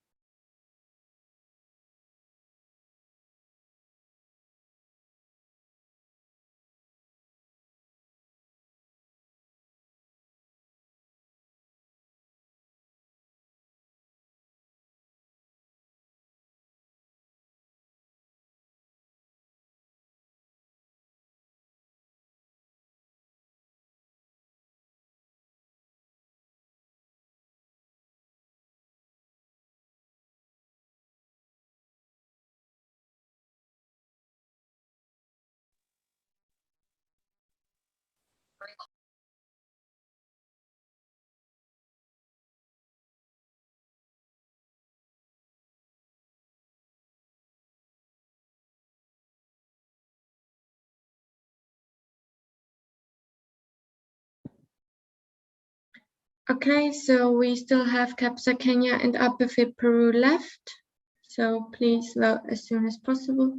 Okay, so we still have CAPSA Kenya and IPSF Peru left. So please vote as soon as possible.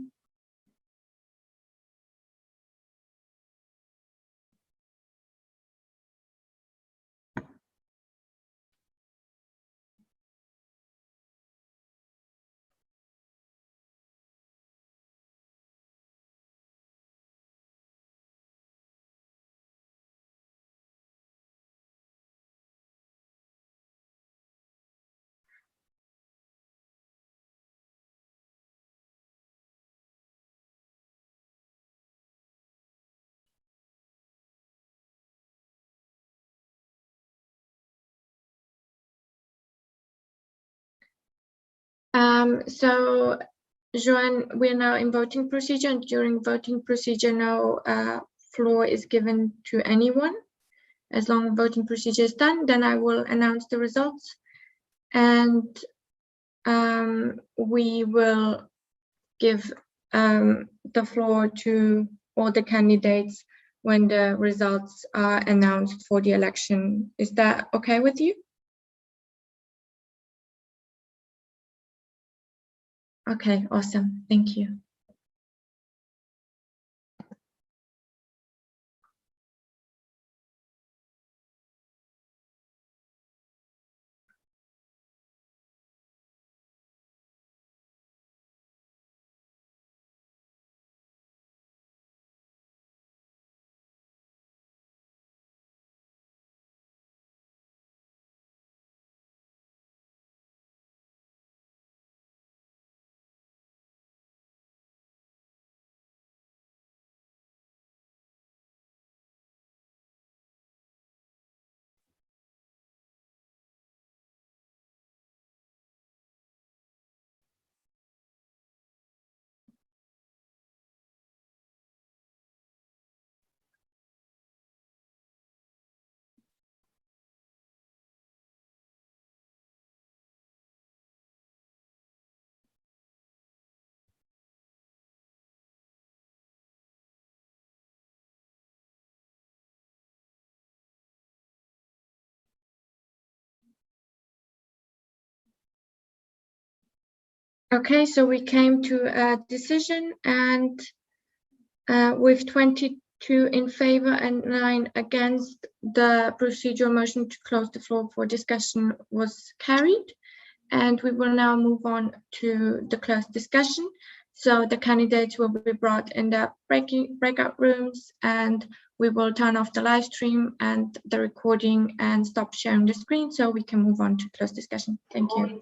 So Joanne, we're now in voting procedure, and during voting procedure, no floor is given to anyone. As long as voting procedure is done, then I will announce the results, and we will give the floor to all the candidates when the results are announced for the election. Is that okay with you? Okay, awesome. Thank you. Okay, so we came to a decision, and with 22 in favor and 9 against, the procedural motion to close the floor for discussion was carried. And we will now move on to the closed discussion. So the candidates will be brought in the breakout rooms, and we will turn off the live stream and the recording and stop sharing the screen so we can move on to closed discussion. Thank you.